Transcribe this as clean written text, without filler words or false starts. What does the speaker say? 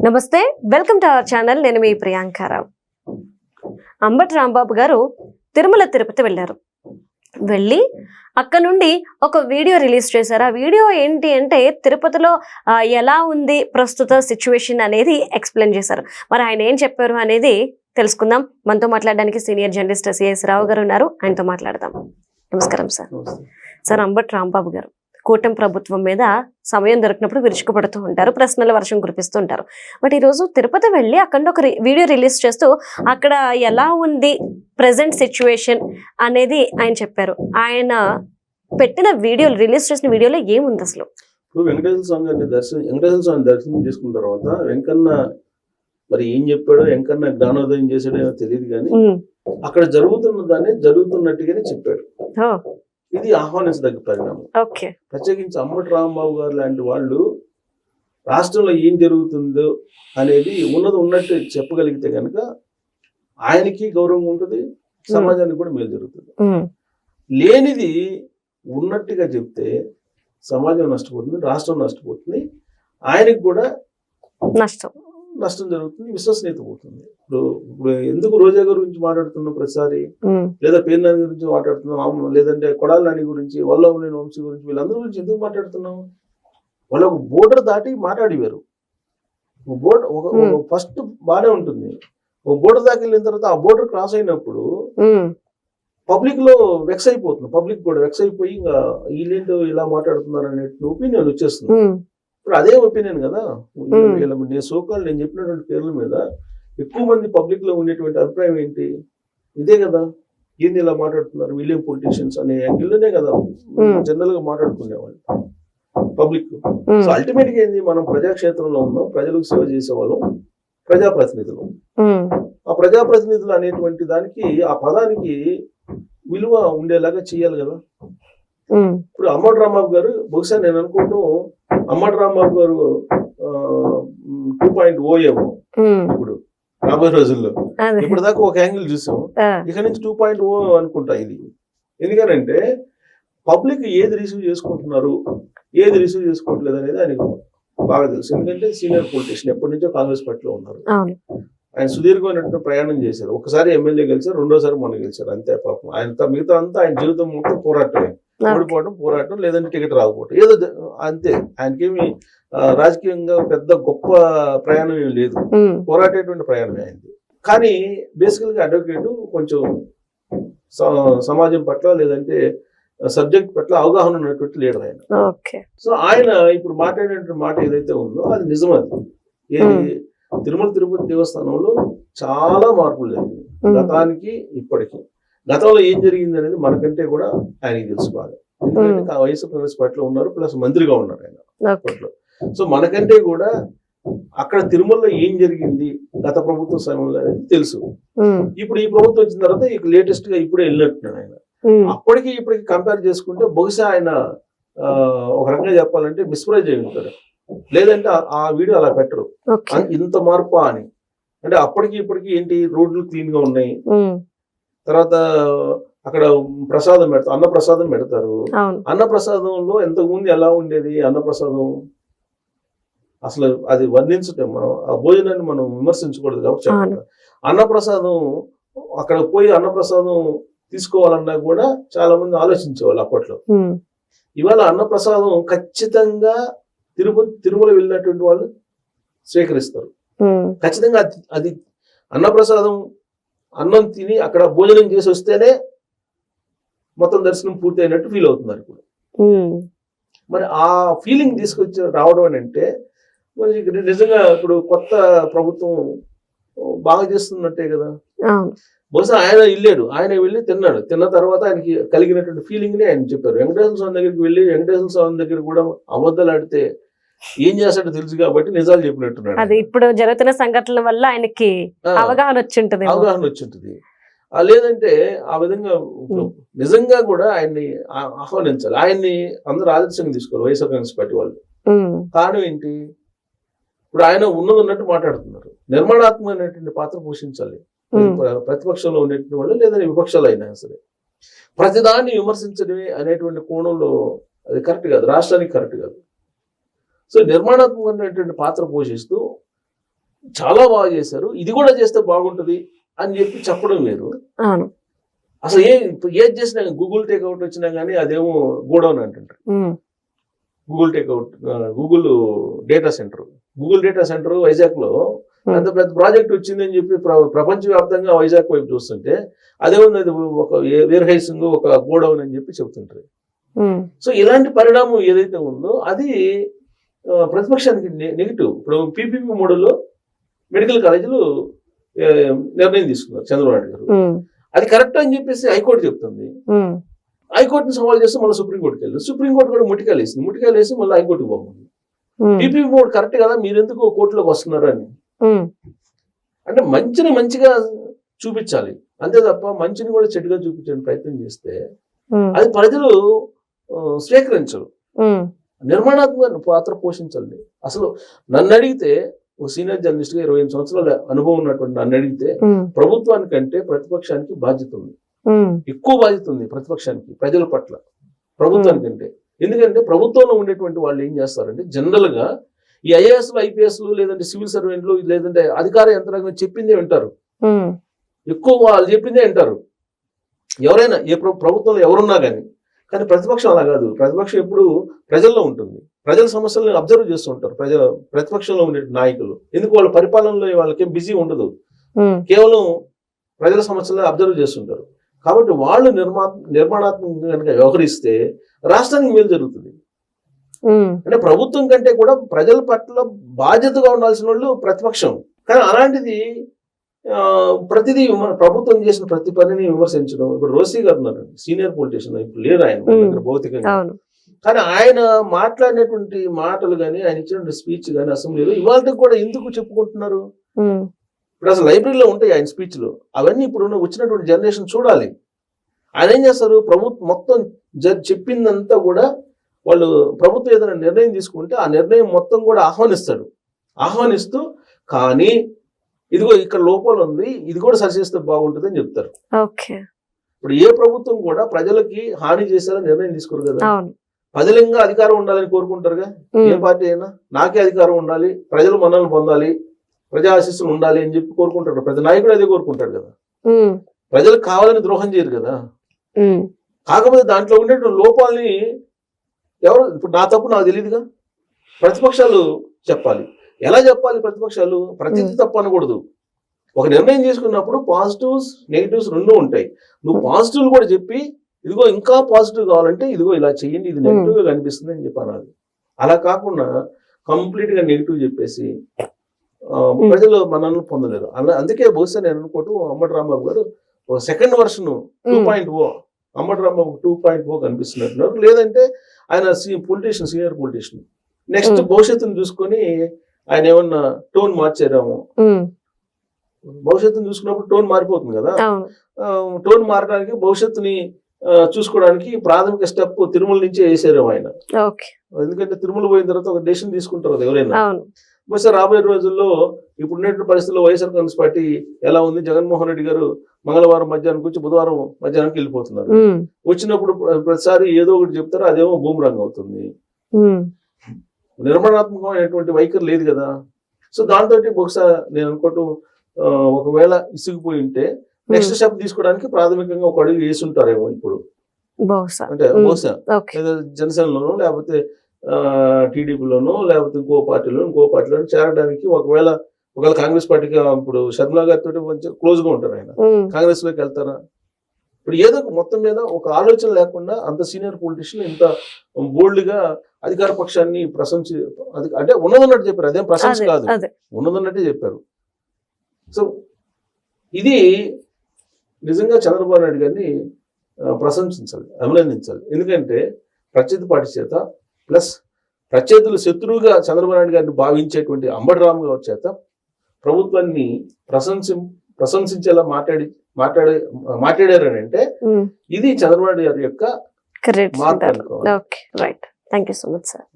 నమస్తే, welcome to our channel. నేను మీ ప్రియాంకారావు. అంబటి రాంబాబు గారు తిరుమల తిరుపతి వెళ్ళారు. వెళ్ళి అక్కడ నుండి ఒక వీడియో రిలీజ్ చేశారు. ఆ వీడియో ఏంటి అంటే తిరుపతిలో ఎలా ఉంది ప్రస్తుత సిచ్యువేషన్ అనేది ఎక్స్ప్లెయిన్ చేశారు. మరి ఆయన ఏం చెప్పారు అనేది తెలుసుకుందాం. మనతో మాట్లాడడానికి సీనియర్ జర్నలిస్ట్ సిఎస్ రావు గారు ఉన్నారు. ఆయనతో మాట్లాడదాం. నమస్కారం సార్. సార్, అంబటి రాంబాబు గారు కూటమి ప్రభుత్వం మీద సమయం దొరికినప్పుడు విరుచుకుపడుతూ ఉంటారు, ప్రశ్నల వర్షం కురిపిస్తూ ఉంటారు. బట్ ఈరోజు తిరుపతి వెళ్ళి అక్కడ ఒక వీడియో రిలీజ్ చేస్తూ అక్కడ ఎలా ఉంది ప్రెసెంట్ సిచ్యువేషన్ అనేది ఆయన చెప్పారు. ఆయన పెట్టిన వీడియో, రిలీజ్ చేసిన వీడియోలో ఏముంది అసలు? వెంకటేశ్వర స్వామి దర్శనం చేసుకున్న తర్వాత వెంకన్న మరి ఏం చెప్పాడో, వెంకన్న జ్ఞానోదయం చేసాడో తెలియదు, కానీ అక్కడ జరుగుతున్న దాన్ని జరుగుతున్నట్టుగానే చెప్పాడు. ఇది ఆహ్వానించదగ్గ పరిణామం. ప్రత్యేకించి అంబటి రాంబాబు గారు లాంటి వాళ్ళు రాష్ట్రంలో ఏం జరుగుతుందో అనేది ఉన్నట్టు చెప్పగలిగితే కనుక ఆయనకి గౌరవం ఉంటుంది, సమాజానికి కూడా మేలు జరుగుతుంది. లేనిది ఉన్నట్టుగా చెప్తే సమాజం నష్టపోతుంది, రాష్ట్రం నష్టపోతుంది, ఆయనకి కూడా నష్టం జరుగుతుంది, విశ్వసనీయత పోతుంది. ఇప్పుడు ఎందుకు రోజా గారి గురించి మాట్లాడుతున్నాం ప్రతిసారి, లేదా పేర్నాని గురించి మాట్లాడుతున్నాం, లేదంటే కొడాలి నాని గురించి, వల్లభనేని వంశీ గురించి, వీళ్ళందరి గురించి ఎందుకు మాట్లాడుతున్నాం? వాళ్ళకు బోర్డర్ దాటి మాట్లాడేవారు. ఫస్ట్ బాగానే ఉంటుంది, బోర్డర్ దాకా వెళ్ళిన తర్వాత ఆ బోర్డర్ క్రాస్ అయినప్పుడు పబ్లిక్ లో వెక్స్ అయిపోతుంది. పబ్లిక్ కూడా వెక్స్ అయిపోయి ఇంకా వీళ్ళేంటో ఇలా మాట్లాడుతున్నారు అనే ఒపీనియన్ వచ్చేస్తుంది. ఇప్పుడు అదే ఒపీనియన్ కదా నేను చెప్పినటువంటి పేర్ల మీద ఎక్కువ మంది పబ్లిక్ లో ఉండేటువంటి అభిప్రాయం ఏంటి? ఇదే కదా, ఏంది ఇలా మాట్లాడుతున్నారు వీళ్ళేం పొలిటీషియన్స్ అనే యాంగిల్లోనే కదా జనరల్ గా మాట్లాడుకునేవాళ్ళు పబ్లిక్. సో అల్టిమేట్ గా ఏంది, మనం ప్రజాక్షేత్రంలో ఉన్నాం, ప్రజలకు సేవ చేసేవాళ్ళం, ప్రజాప్రతినిధులు. ఆ ప్రజాప్రతినిధులు అనేటువంటి దానికి, ఆ పదానికి విలువ ఉండేలాగా చేయాలి కదా. ఇప్పుడు అంబటి రాంబాబు గారు, బహుశా నేను అనుకుంటూ అంబటి రాంబాబు గారు 2.0 ఏమో ఇప్పుడు రాబోయే రోజుల్లో. ఇప్పుడు దాకా ఒక యాంగిల్ చూసాం, ఇక నుంచి 2.0 అనుకుంటా ఇది. ఎందుకనంటే పబ్లిక్ ఏది రిసీవ్ చేసుకుంటున్నారు, ఏది రిసీవ్ చేసుకోవట్లేదు అనేది ఆయనకు బాగా తెలుసు. ఎందుకంటే సీనియర్ పొలిటీషియన్, ఎప్పటి నుంచో కాంగ్రెస్ పార్టీలో ఉన్నారు. ఆయన సుదీర్ఘమైనటువంటి ప్రయాణం చేశారు. ఒకసారి ఎమ్మెల్యే గెలిచారు, రెండోసారి మొన్న గెలిచారు, అంతే. పాపం ఆయన మిగతా అంతా ఆయన జీవితం మొత్తం పోరాటమే, ఓడిపోవడం, పోరాటం, లేదంటే టికెట్ రాకపోవడం, ఏదో అంతే. ఆయనకేమి రాజకీయంగా పెద్ద గొప్ప ప్రయాణం ఏమి లేదు, పోరాటేటువంటి ప్రయాణమే అయింది. కానీ బేసికల్ గా అడ్వకేట్ కొంచెం సమాజం పట్ల, లేదంటే సబ్జెక్ట్ పట్ల అవగాహన ఉన్నటువంటి లీడర్ ఆయన. సో ఆయన ఇప్పుడు మాట్లాడేటువంటి మాట ఏదైతే ఉందో అది నిజం. అది ఏది, తిరుమల తిరుపతి దేవస్థానంలో చాలా మార్పులు జరిగింది గతానికి ఇప్పటికీ. గతంలో ఏం జరిగింది అనేది మనకంటే కూడా ఆయనకి తెలుసుకోవాలి. ఎందుకంటే ఆ వయసు కాంగ్రెస్ పార్టీలో ఉన్నారు, ప్లస్ మంత్రిగా ఉన్నారు ఆయన అప్పట్లో. సో మనకంటే కూడా అక్కడ తిరుమలలో ఏం జరిగింది గత ప్రభుత్వ సమయంలో అనేది తెలుసు. ఇప్పుడు ఈ ప్రభుత్వం వచ్చిన తర్వాత లేటెస్ట్ గా ఇప్పుడే వెళ్ళినట్టున్నాడు ఆయన. అప్పటికి ఇప్పటికి కంపేర్ చేసుకుంటే బహుశా ఆయన ఒక రకంగా చెప్పాలంటే మిస్ప్రైజ్ అయి ఉంటాడు, లేదంటే ఆ వీడియో అలా పెట్టరు. ఇంత మార్పు అని అంటే అప్పటికి ఇప్పటికి ఏంటి, రోడ్లు క్లీన్ గా ఉన్నాయి, తర్వాత అక్కడ ప్రసాదం పెడతారు, అన్నప్రసాదం పెడతారు. అన్నప్రసాదంలో ఎంతకు ముందు ఎలా ఉండేది అన్నప్రసాదం, అసలు అది వర్ణించటం, మనం ఆ భోజనాన్ని మనం విమర్శించకూడదు కాబట్టి చెప్పాలి. అన్నప్రసాదం అక్కడ పోయి అన్నప్రసాదం తీసుకోవాలన్నా కూడా చాలా మంది ఆలోచించేవాళ్ళు అప్పట్లో. ఇవాళ అన్నప్రసాదం ఖచ్చితంగా తిరుమల వెళ్ళినటువంటి వాళ్ళు స్వీకరిస్తారు. ఖచ్చితంగా అది అన్నప్రసాదం, అన్నం తిని అక్కడ భోజనం చేసి వస్తేనే మొత్తం దర్శనం పూర్తి అయినట్టు ఫీల్ అవుతున్నారు ఇప్పుడు. మరి ఆ ఫీలింగ్ తీసుకొచ్చి రావడం అని అంటే నిజంగా ఇప్పుడు కొత్త ప్రభుత్వం బాగా చేస్తున్నట్టే కదా. బహుశా ఆయన వెళ్ళాడు, ఆయన వెళ్ళి తిన్నాడు, తిన్న తర్వాత ఆయనకి కలిగినటువంటి ఫీలింగ్ ని ఆయన చెప్పారు. వెంకటేశ్వర స్వామి దగ్గరికి వెళ్ళి వెంకటేశ్వర స్వామి దగ్గర కూడా అబద్ధాలు ఆడితే ఏం చేస్తాడో తెలుసు కాబట్టి నిజాలు చెప్పినట్టున్నాడు. అది ఇప్పుడు జరుగుతున్న సంఘటనల వల్ల ఆయనకి అవగాహన వచ్చింటుంది. లేదంటే ఆ విధంగా నిజంగా కూడా ఆయన్ని ఆహ్వానించాలి, ఆయన్ని అందరూ ఆదర్శంగా తీసుకోవాలి వైఎస్ఆర్ కాంగ్రెస్ పార్టీ వాళ్ళు. కారణం ఏంటి, ఇప్పుడు ఆయన ఉన్నట్టు మాట్లాడుతున్నారు, నిర్మాణాత్మకమైనటువంటి పాత్ర పోషించాలి. ప్రతిపక్షంలో ఉండేటువంటి వాళ్ళు, లేదంటే విపక్షాలు అయినా సరే ప్రతిదాన్ని విమర్శించడమే అనేటువంటి కోణంలో అది కరెక్ట్ కాదు, రాష్ట్రానికి కరెక్ట్ కాదు. సో నిర్మాణాత్మకమైనటువంటి పాత్ర పోషిస్తూ చాలా బాగా చేశారు, ఇది కూడా చేస్తే బాగుంటది అని చెప్పి చెప్పడం వేరు. అవును. అసలు ఏది చేసినా గూగుల్ టేక్అవుట్ వచ్చినా కానీ అదేమో గోడౌన్ అంటుంటారు. Google takeout, Google data centre Vizag లో అంత పెద్ద ప్రాజెక్ట్ వచ్చిందని చెప్పి ప్రపంచవ్యాప్తంగా వైజాగ్ వైపు చూస్తుంటే అదేముంది, అది ఒక వేర్ హౌసింగ్, ఒక గోడౌన్ అని చెప్పి చెబుతుంటారు. సో ఇలాంటి పరిణామం ఏదైతే ఉందో అది ప్రతిపక్షానికి నెగిటివ్. ఇప్పుడు పీపీపీ మోడల్లో మెడికల్ కాలేజీలు నిర్ణయం తీసుకున్నారు చంద్రబాబు నాయుడు గారు, అది కరెక్ట్ అని చెప్పేసి హైకోర్టు చెప్తుంది. హైకోర్టుని సవాల్ చేస్తే మళ్ళీ సుప్రీంకోర్టుకి వెళ్ళి సుప్రీంకోర్టు కూడా ముట్టికాయలు వేసి మళ్ళీ హైకోర్టుకి పోతుంది. పీపీపీ మోడ్ కరెక్ట్ కదా, మీరెందుకు కోర్టులోకి వస్తున్నారు అని. అంటే మంచిని మంచిగా చూపించాలి అంతే తప్ప మంచిని కూడా చెడుగా చూపించడానికి ప్రయత్నం చేస్తే అది ప్రజలు స్వీకరించరు. నిర్మాణాత్మక పాత్ర పోషించాలి. అసలు నన్ను అడిగితే ఒక సీనియర్ జర్నలిస్ట్ గా 28 సంవత్సరాల అనుభవం ఉన్నటువంటి నన్ను అడిగితే ప్రభుత్వానికంటే ప్రతిపక్షానికి బాధ్యత ఉంది, ఎక్కువ బాధ్యత ఉంది ప్రతిపక్షానికి ప్రజల పట్ల ప్రభుత్వానికంటే. ఎందుకంటే ప్రభుత్వంలో ఉండేటువంటి వాళ్ళు ఏం చేస్తారంటే జనరల్ గా ఈ ఐఏఎస్లు, ఐపీఎస్లు, లేదంటే సివిల్ సర్వెంట్లు, లేదంటే అధికార యంత్రాంగం చెప్పిందే వింటారు, ఎక్కువ వాళ్ళు చెప్పిందే వింటారు ఎవరైనా, ఏ ప్రభుత్వంలో ఎవరున్నా కానీ ప్రతిపక్షం అలా కాదు. ప్రతిపక్షం ఎప్పుడు ప్రజల్లో ఉంటుంది, ప్రజల సమస్యలను అబ్జర్వ్ చేస్తూ ఉంటారు ప్రతిపక్షంలో ఉండే నాయకులు. ఎందుకు వాళ్ళ పరిపాలనలో వాళ్ళకేం బిజీ ఉండదు, కేవలం ప్రజల సమస్యలను అబ్జర్వ్ చేస్తుంటారు. కాబట్టి వాళ్ళు నిర్మాణాత్మకంగా కనుక వ్యవహరిస్తే రాష్ట్రానికి మేలు జరుగుతుంది. అంటే ప్రభుత్వం కంటే కూడా ప్రజల పట్ల బాధ్యతగా ఉండాల్సిన వాళ్ళు ప్రతిపక్షం. కానీ అలాంటిది ప్రతిదీ ప్రభుత్వం చేసిన ప్రతి పనిని విమర్శించడం. ఇప్పుడు రోసీ గారు ఉన్నారు, సీనియర్ పొలిటీషియన్, ఇప్పుడు లేరు ఆయన దగ్గర భౌతికంగా, కానీ ఆయన మాట్లాడినటువంటి మాటలు కానీ ఆయన ఇచ్చినటువంటి స్పీచ్ కానీ అసెంబ్లీలో ఇవాళ కూడా ఎందుకు చెప్పుకుంటున్నారు? ఇప్పుడు అసలు లైబ్రరీలో ఉంటాయి ఆయన స్పీచ్లు, అవన్నీ ఇప్పుడు వచ్చినటువంటి జనరేషన్ చూడాలి. ఆయన ఏం చేస్తారు, ప్రభుత్వం మొత్తం చెప్పిందంతా కూడా వాళ్ళు ప్రభుత్వం ఏదైనా నిర్ణయం తీసుకుంటే ఆ నిర్ణయం మొత్తం కూడా ఆహ్వానిస్తూ కానీ ఇదిగో ఇక్కడ లోపాలు ఉంది, ఇది కూడా సరిచేస్తే బాగుంటుంది అని చెప్తారు. ఇప్పుడు ఏ ప్రభుత్వం కూడా ప్రజలకి హాని చేసేలా నిర్ణయం తీసుకోరు కదా, ప్రజలంగా అధికారం ఉండాలని కోరుకుంటారుగా. ఏ పార్టీ అయినా నాకే అధికారం ఉండాలి, ప్రజలు మనల్ని పొందాలి, ప్రజా ఆశీస్సులు ఉండాలి అని చెప్పి కోరుకుంటాడు. ప్రతి నాయకుడు అదే కోరుకుంటాడు కదా, ప్రజలకు కావాలని ద్రోహం చేయరు కదా. కాకపోతే దాంట్లో ఉండేటువంటి లోపాలని ఎవరు, ఇప్పుడు నా తప్పు నాకు తెలియదుగా, ప్రతిపక్షాలు చెప్పాలి. ఎలా చెప్పాలి? ప్రతిపక్షాలు ప్రతిదీ తప్పు అనకూడదు. ఒక నిర్ణయం తీసుకున్నప్పుడు పాజిటివ్స్ నెగిటివ్స్ రెండూ ఉంటాయి. నువ్వు పాజిటివ్లు కూడా చెప్పి ఇదిగో ఇంకా పాజిటివ్ కావాలంటే ఇదిగో ఇలా చెయ్యండి, ఇది నెగిటివ్ గా కనిపిస్తుంది అని చెప్పాలి. అలా కాకుండా కంప్లీట్ గా నెగిటివ్ చెప్పేసి ప్రజలు మనల్ని పొందలేరు. అందుకే బహుశా నేను అనుకోవటం అంబటి రాంబాబు గారు సెకండ్ వర్షన్ 2.0 అంబటి రాంబాబు 2.0 కనిపిస్తున్నట్టున్నారు. లేదంటే ఆయన సీనియర్ పొలిటీషియన్ నెక్స్ట్ భవిష్యత్తును చూసుకొని ఆయన ఏమన్నా టోన్ మార్చారేమో. భవిష్యత్తును చూసుకున్నప్పుడు టోన్ మారిపోతుంది కదా, టోన్ మారడానికి భవిష్యత్తుని చూసుకోవడానికి ప్రాథమిక స్టెప్ తిరుమల నుంచే వేసారేమో ఆయన. ఎందుకంటే తిరుమల పోయిన తర్వాత ఒక డెసిషన్ తీసుకుంటారు కదా ఎవరైనా. బహుశా రాబోయే రోజుల్లో ఇప్పుడున్నటువంటి పరిస్థితుల్లో వైఎస్ఆర్ కాంగ్రెస్ పార్టీ ఎలా ఉంది, జగన్మోహన్ రెడ్డి గారు మంగళవారం మధ్యాహ్నం వచ్చి బుధవారం మధ్యాహ్నానికి వెళ్ళిపోతున్నారు. వచ్చినప్పుడు ప్రతిసారి ఏదో ఒకటి చెప్తారో అదేమో బూమరాంగ్ అవుతుంది. నిర్మాణాత్మకమైనటువంటి వైఖరి లేదు కదా. సో దాంతో బహుశా నేను అనుకోవటం ఒకవేళ ఇసుకుపోయి ఉంటే నెక్స్ట్ స్టెప్ తీసుకోవడానికి ప్రాథమికంగా ఒక అడుగు వేసి ఉంటారేమో ఇప్పుడు. అంటే బహుశా జనసేనలోనో లేకపోతే టీడీపీలోనో లేకపోతే ఇంకో పార్టీలోనో చేరడానికి ఒకవేళ కాంగ్రెస్ పార్టీకి ఇప్పుడు షర్మిలా గారితో కొంచెం క్లోజ్ గా ఉంటారు, ఆయన కాంగ్రెస్ లోకి వెళ్తారా? ఇప్పుడు ఏదో మొత్తం మీద ఒక ఆలోచన లేకుండా అంత సీనియర్ పొలిటీషియన్ ఇంత బోల్డ్ గా అధికార పక్షాన్ని అంటే ఉన్నదన్నట్టు చెప్పారు. అదేం ప్రశంస కాదు, ఉన్నదన్నట్టే చెప్పారు. సో ఇది నిజంగా చంద్రబాబు నాయుడు గారిని ప్రశంసించాలి, అభినందించాలి. ఎందుకంటే ప్రత్యర్థి పార్టీ చేత ప్లస్ ప్రత్యర్థులు శత్రువుగా చంద్రబాబు నాయుడు గారిని భావించేటువంటి అంబటి రామ్ గారి చేత ప్రభుత్వాన్ని ప్రశంసించేలా మాట్లాడారని అంటే ఇది చంద్రబాబు నాయుడు గారి యొక్క మార్పు అనుకోవాలి. Right. Thank you so much sir.